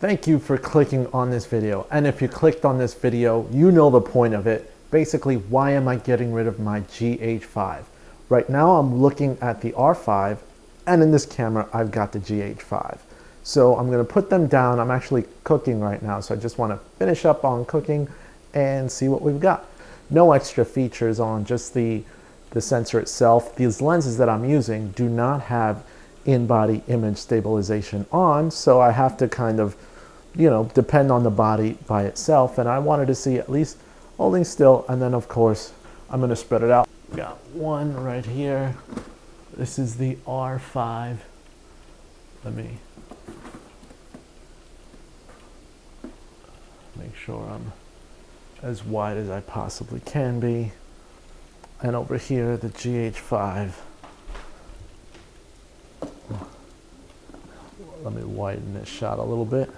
Thank you for clicking on this video. And if you clicked on this video, you know the point of it. Basically, why am I getting rid of my GH5? Right now, I'm looking at the R5, and in this camera, I've got the GH5. So I'm gonna put them down. I'm actually cooking right now, so I just wanna finish up on cooking and see what we've got. No extra features on, just the sensor itself. These lenses that I'm using do not have in-body image stabilization on, so I have to kind of, depend on the body by itself, and I wanted to see at least holding still, and then of course I'm going to spread it out. Got one right here. This is the R5. Let me make sure I'm as wide as I possibly can be. And over here, the GH5. Let me widen this shot a little bit.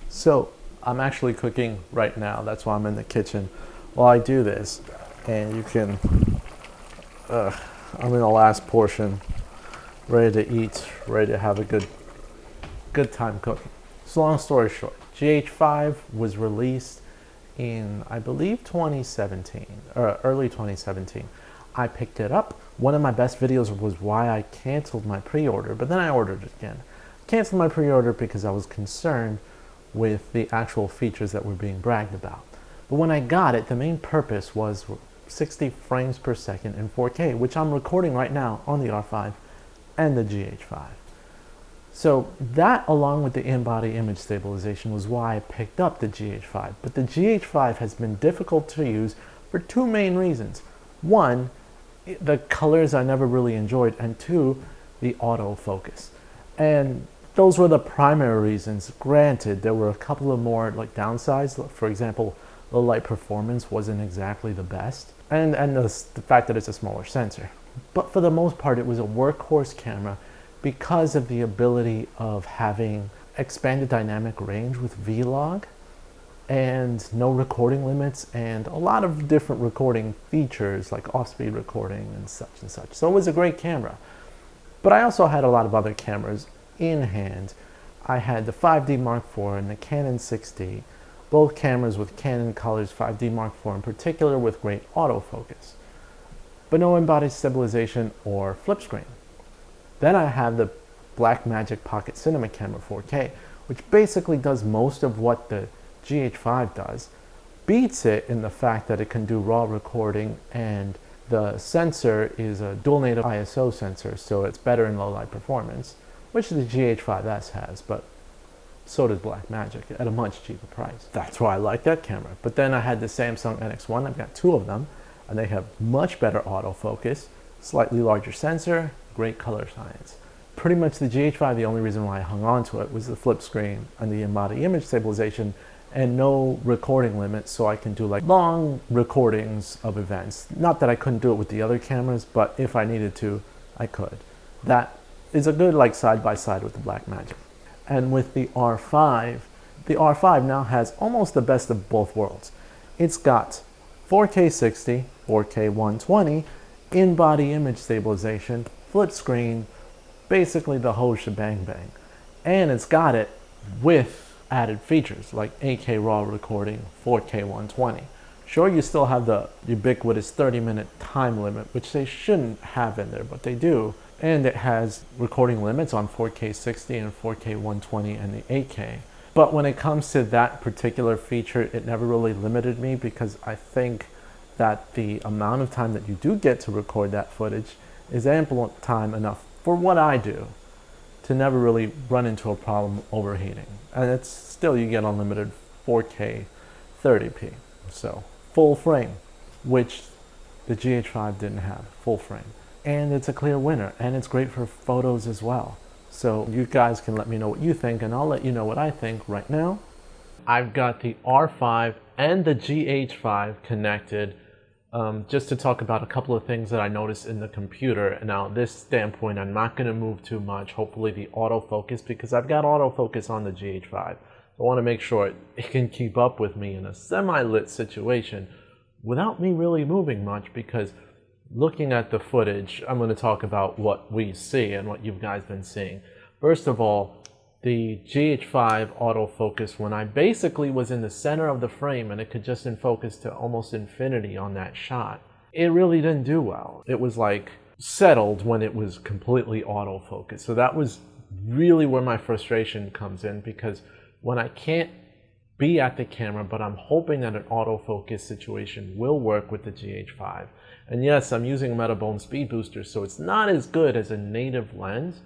So I'm actually cooking right now. That's why I'm in the kitchen while I do this. And you can, I'm in the last portion, ready to eat, ready to have a good time cooking. So long story short, GH5 was released in, I believe, 2017, or early 2017. I picked it up. One of my best videos was why I canceled my pre-order, but then I ordered it again. Canceled my pre-order because I was concerned with the actual features that were being bragged about. But when I got it, the main purpose was 60 frames per second in 4K, which I'm recording right now on the R5 and the GH5. So that, along with the in-body image stabilization, was why I picked up the GH5. But the GH5 has been difficult to use for two main reasons. One, the colors I never really enjoyed, and two, the autofocus. And those were the primary reasons. Granted, there were a couple of more downsides. For example, the light performance wasn't exactly the best, and the fact that it's a smaller sensor. But for the most part, it was a workhorse camera because of the ability of having expanded dynamic range with V-Log and no recording limits and a lot of different recording features like off-speed recording and such and such. So it was a great camera. But I also had a lot of other cameras in hand. I had the 5D Mark IV and the Canon 6D, both cameras with Canon colors, 5D Mark IV in particular, with great autofocus, but no embodied stabilization or flip screen. Then I have the Blackmagic Pocket Cinema Camera 4K, which basically does most of what the GH5 does, beats it in the fact that it can do raw recording, and the sensor is a dual native ISO sensor, so it's better in low light performance, which the GH5S has, but so does Blackmagic at a much cheaper price. That's why I like that camera. But then I had the Samsung NX1, I've got two of them, and they have much better autofocus, slightly larger sensor, great color science. Pretty much the GH5, the only reason why I hung on to it was the flip screen and the in-body image stabilization and no recording limits, so I can do long recordings of events. Not that I couldn't do it with the other cameras, but if I needed to, I could. That is a good side-by-side with the Blackmagic. And with the R5 now has almost the best of both worlds. It's got 4K 60, 4K 120, in-body image stabilization, flip screen, basically the whole shebang bang. And it's got it with added features like 8K raw recording, 4K 120. Sure, you still have the ubiquitous 30-minute time limit, which they shouldn't have in there, but they do. And it has recording limits on 4K 60 and 4K 120 and the 8K. But when it comes to that particular feature, it never really limited me, because I think that the amount of time that you do get to record that footage is ample time enough for what I do to never really run into a problem overheating. And it's still, you get unlimited 4K 30p. So full frame, which the GH5 didn't have, full frame. And it's a clear winner, and it's great for photos as well. So you guys can let me know what you think, and I'll let you know what I think right now. I've got the R5 and the GH5 connected, just to talk about a couple of things that I noticed in the computer. Now, this standpoint, I'm not going to move too much. Hopefully the autofocus, because I've got autofocus on the GH5. I want to make sure it can keep up with me in a semi-lit situation without me really moving much, because looking at the footage, I'm going to talk about what we see and what you guys been seeing. First of all, the GH5 autofocus, when I basically was in the center of the frame and it could just in focus to almost infinity on that shot, it really didn't do well. It was like settled when it was completely autofocus. So that was really where my frustration comes in, because when I can't be at the camera, but I'm hoping that an autofocus situation will work with the GH5. And yes, I'm using a Metabone speed booster, so it's not as good as a native lens.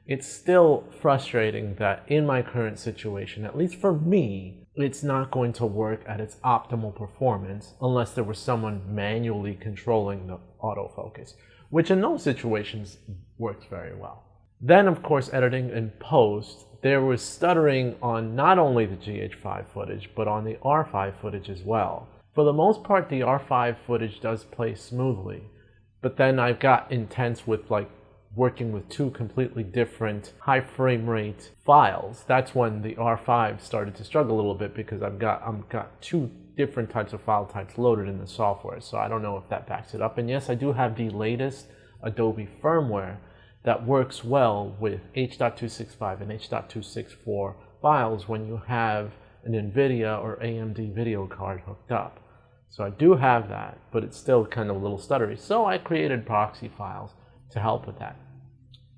It's still frustrating that in my current situation, at least for me, it's not going to work at its optimal performance unless there was someone manually controlling the autofocus, which in those situations works very well. Then, of course, editing in post, there was stuttering on not only the GH5 footage, but on the R5 footage as well. For the most part, the R5 footage does play smoothly, but then I got intense with like working with two completely different high frame rate files. That's when the R5 started to struggle a little bit, because I've got two different types of file types loaded in the software. So I don't know if that backs it up. And yes, I do have the latest Adobe firmware that works well with H.265 and H.264 files when you have an NVIDIA or AMD video card hooked up. So I do have that, but it's still kind of a little stuttery. So I created proxy files to help with that.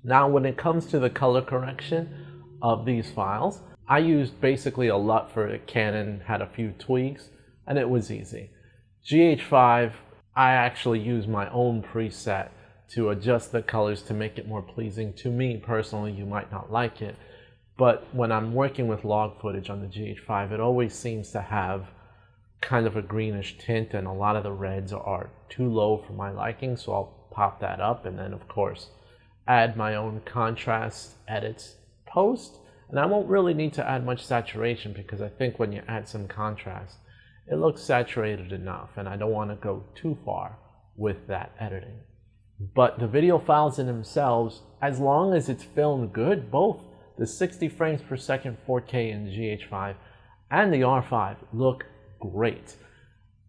Now, when it comes to the color correction of these files, I used basically a LUT for it. Canon had a few tweaks, and it was easy. GH5, I actually use my own preset to adjust the colors to make it more pleasing. To me personally, you might not like it, but when I'm working with log footage on the GH5, it always seems to have kind of a greenish tint, and a lot of the reds are too low for my liking, so I'll pop that up, and then of course add my own contrast edits post. And I won't really need to add much saturation, because I think when you add some contrast, it looks saturated enough, and I don't want to go too far with that editing. But the video files in themselves, as long as it's filmed good, both the 60 frames per second 4K in GH5 and the R5 look great.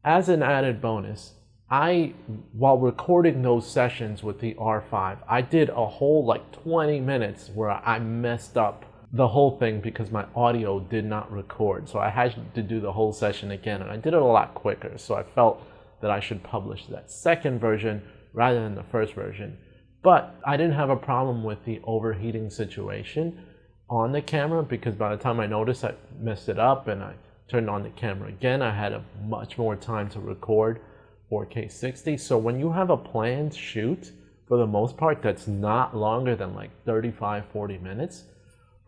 As an added bonus, while recording those sessions with the R5, I did a whole like 20 minutes where I messed up the whole thing because my audio did not record. So I had to do the whole session again, and I did it a lot quicker. So I felt that I should publish that second version rather than the first version. But I didn't have a problem with the overheating situation on the camera, because by the time I noticed I messed it up and I turned on the camera again, I had a much more time to record 4K 60. So when you have a planned shoot, for the most part, that's not longer than like 35-40 minutes,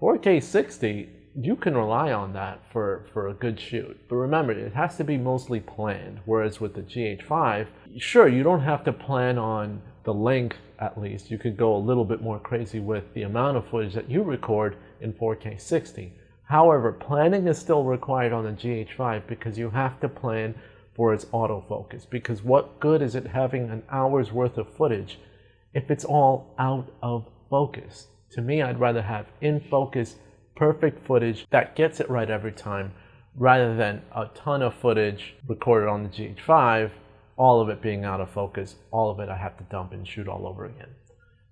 4K 60, you can rely on that for a good shoot. But remember, it has to be mostly planned, whereas with the GH5, sure, you don't have to plan on the length. At least you could go a little bit more crazy with the amount of footage that you record in 4K 60. However, planning is still required on the GH5, because you have to plan for its autofocus. Because what good is it having an hour's worth of footage if it's all out of focus? To me, I'd rather have in focus, perfect footage that gets it right every time, rather than a ton of footage recorded on the GH5, all of it being out of focus, all of it I have to dump and shoot all over again.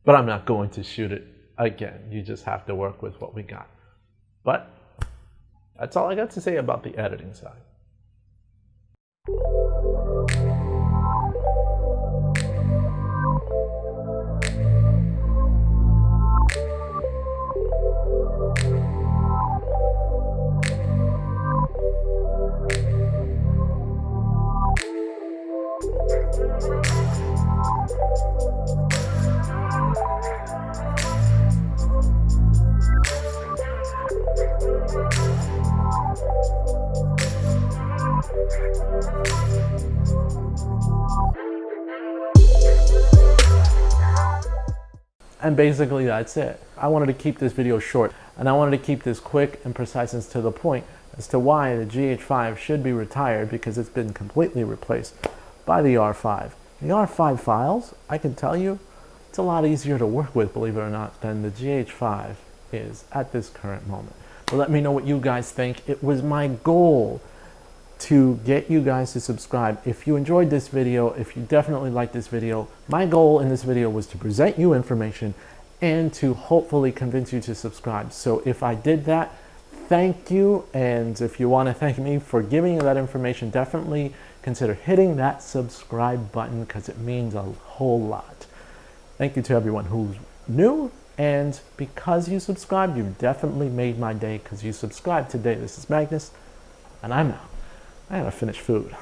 But I'm not going to shoot it again. You just have to work with what we got. But that's all I got to say about the editing side. And basically that's it. I wanted to keep this video short, and I wanted to keep this quick and precise and to the point as to why the GH5 should be retired, because it's been completely replaced by the R5. The R5 files, I can tell you, it's a lot easier to work with, believe it or not, than the GH5 is at this current moment. But let me know what you guys think. It was my goal to get you guys to subscribe. If you enjoyed this video, if you definitely liked this video, my goal in this video was to present you information and to hopefully convince you to subscribe. So if I did that, thank you. And if you want to thank me for giving you that information, definitely consider hitting that subscribe button because it means a whole lot. Thank you to everyone who's new. And because you subscribed, you definitely made my day because you subscribed today. This is Magnus, and I'm out. I gotta finish food.